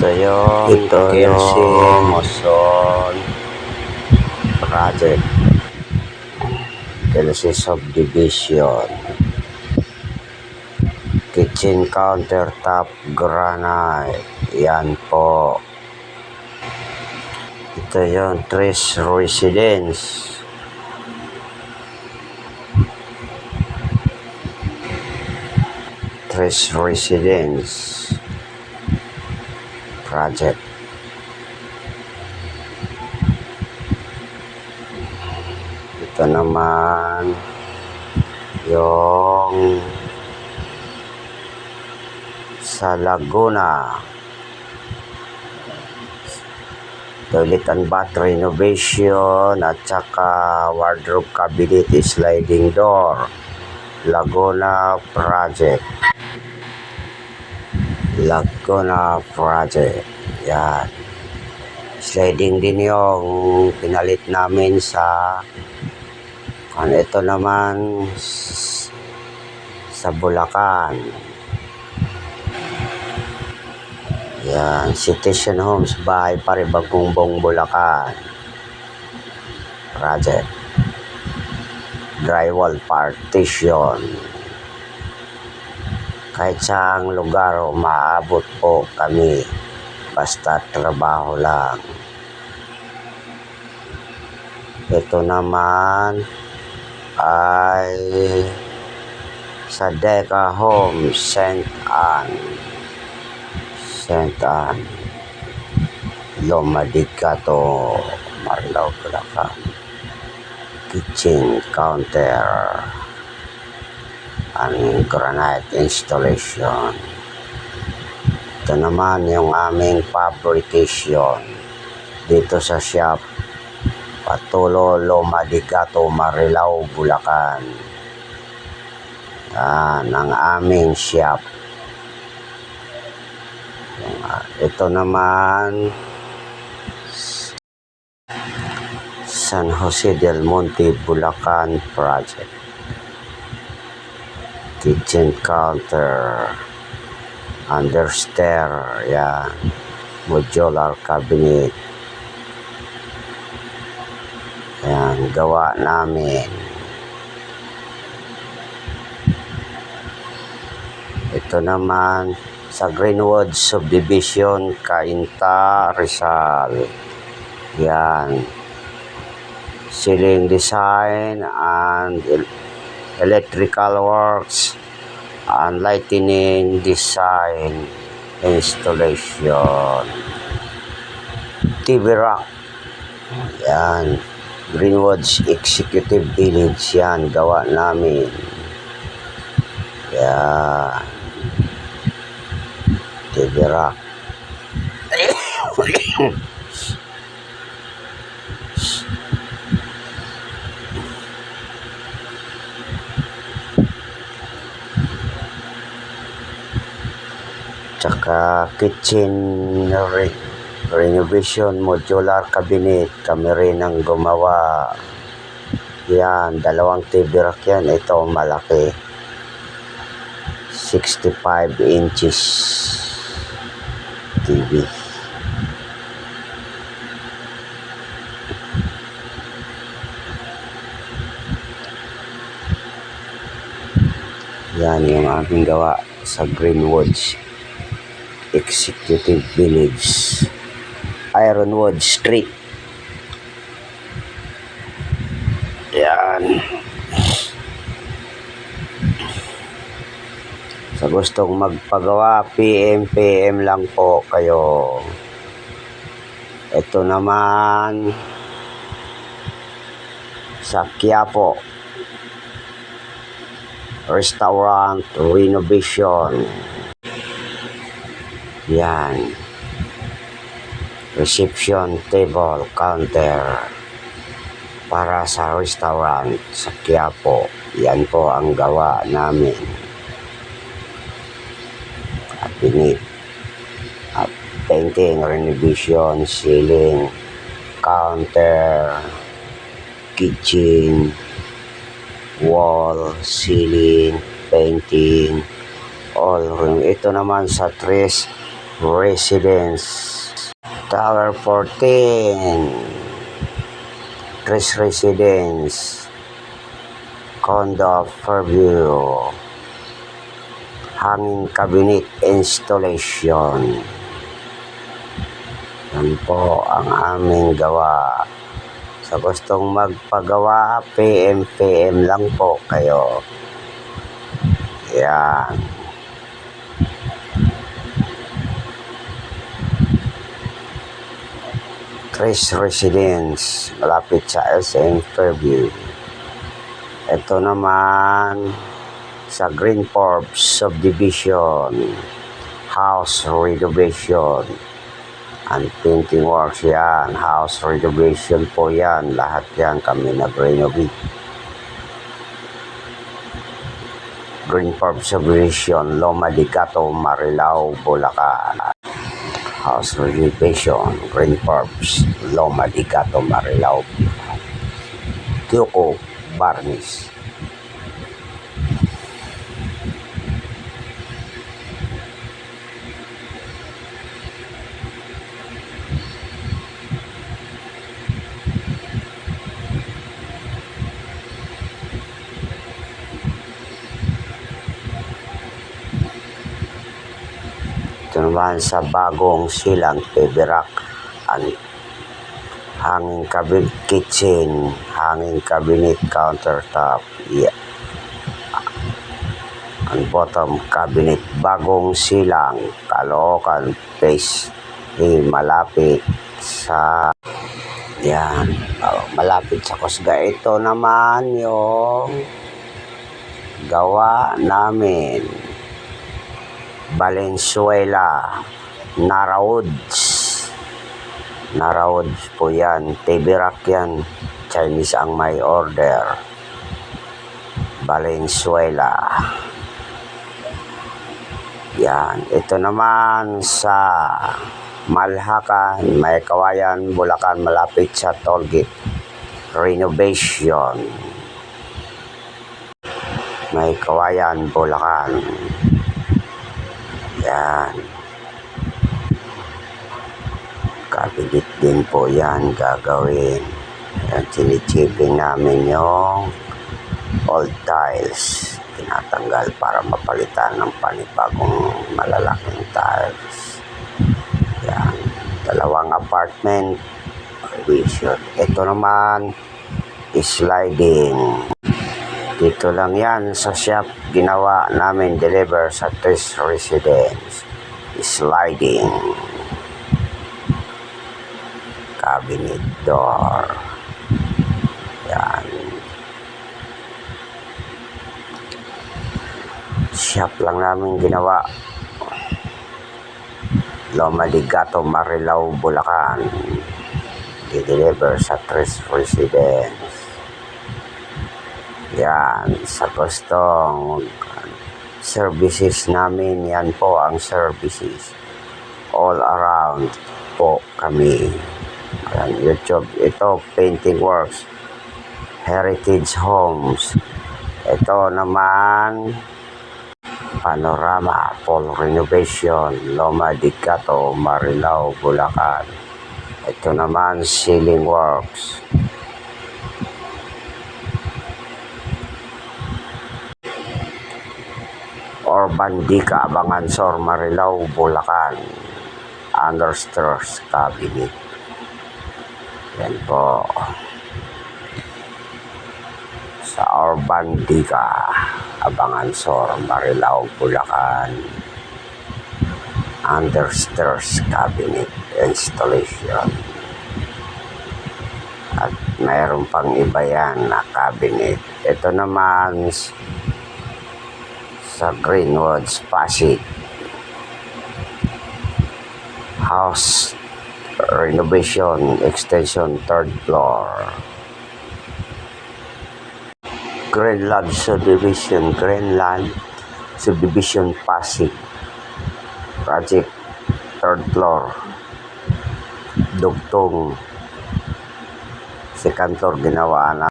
Ito yung Moson Project. Kelsey Subdivision. Kitchen countertop granite. Yan po. Ito yung Tres Residence. Tres Residence Project. Ito naman yung sa Laguna. Toilet and bath renovation at saka wardrobe cabinet sliding door. Laguna Project. Laguna Project. Yan. Sliding din yung pinalit namin sa ito naman sa Bulacan. Yan. Citizen Homes Bahay Paribagumbong Bulacan Project. Drywall partition. Kahit saang lugar umaabot po kami. Basta trabaho lang. Ito naman ay sa Deca Homes, St. Anne. Loma de Gato, Marlaw, Bulacan. Kitchen counter and granite installation. Ito naman yung aming fabrication dito sa shop Patulo, Loma de Gato, Marilao, Bulacan. Yan ang aming shop. Ito naman San Jose del Monte, Bulacan Project. Kitchen counter, understair, yan. Modular cabinet. Yan, gawa namin. Ito naman sa Greenwood Subdivision, Cainta, Rizal. Yan. Ceiling design and electrical works and lighting design installation. TV rack. Yan. Greenwood's Executive Village. Yan. Gawa namin. Yan. TV rack. Tsaka kitchen renovation, modular cabinet, kami rin ang gumawa. Yan, 2 TV rack yan. Ito malaki, 65 inches TV. Yan yung aming gawa sa Greenwoods Executive Village, Ironwood Street. Yan. Sa gustong magpagawa, PM lang po kayo. Ito naman sa Quiapo, restaurant renovation. Yan. Reception table, counter para sa restaurant sa Quiapo. Yan po ang gawa namin. At pinit. At painting, renovation, ceiling, counter, kitchen, wall, ceiling, painting, all room. Ito naman sa Tres Residence. Tower 14. Chris Residence. Condo Fairview. Hanging cabinet installation. Yan po ang aming gawa. Sa gustong magpagawa, PM lang po kayo. Yan. Chris Residence, malapit sa SM Fairview. Ito naman sa Green Forbes Subdivision, house renovation and painting works yan. House renovation po yan. Lahat yan kami nag-renovate. Green Forbes Subdivision, Loma de Gato, Marilao, Bulacan. House renovation, Green Forbes, Loma de Gato, Marilao, Kyoko, Barnis. Ito naman sa bagong silang Peberak and hanging cabinet kitchen, hanging cabinet countertop, yeah. And bottom cabinet, bagong silang, Caloocan Place, malapit sa yan, malapit sa Kusga. Ito naman yung gawa namin. Valenzuela, Narauds po yan. Peberak yan. Chinese ang may order. Valenzuela. Yan. Ito naman sa Malhacan, May Kawayan, Bulacan, malapit sa Tollgate. Renovation. May Kawayan, Bulacan. Yan. Cabinet din po yan gagawin. Yan, sinichipping namin yung old tiles. Tinatanggal para mapalitan ng panibagong malalaking tiles. Yan. 2 apartment. Ito naman, sliding. Dito lang yan sa shop ginawa namin, deliver sa Chris Residence. Sliding cabinet door. Yan. Shop lang namin ginawa. Loma de Gato, Marilao, Bulacan. I-deliver sa Chris Residence. Yan, sa gustong services namin, yan po ang services. All around po kami. Yan, YouTube. Ito, painting works. Heritage Homes. Ito naman, panorama, full renovation, Loma de Gato, Marilao, Bulacan. Ito naman, ceiling works. Urban Dica, Abangan Sur, Marilao, Bulacan. Understairs cabinet. Yan po. Sa Urban Dica, Abangan Sur, Marilao, Bulacan. Understairs cabinet installation. At mayroon pang iba yan na cabinet. Ito naman sa Greenwoods, Pasig. House renovation, extension, 3rd floor. Greenland Subdivision, Pasig. Project, 3rd floor. Dugtong. Si Kantor ginawa na.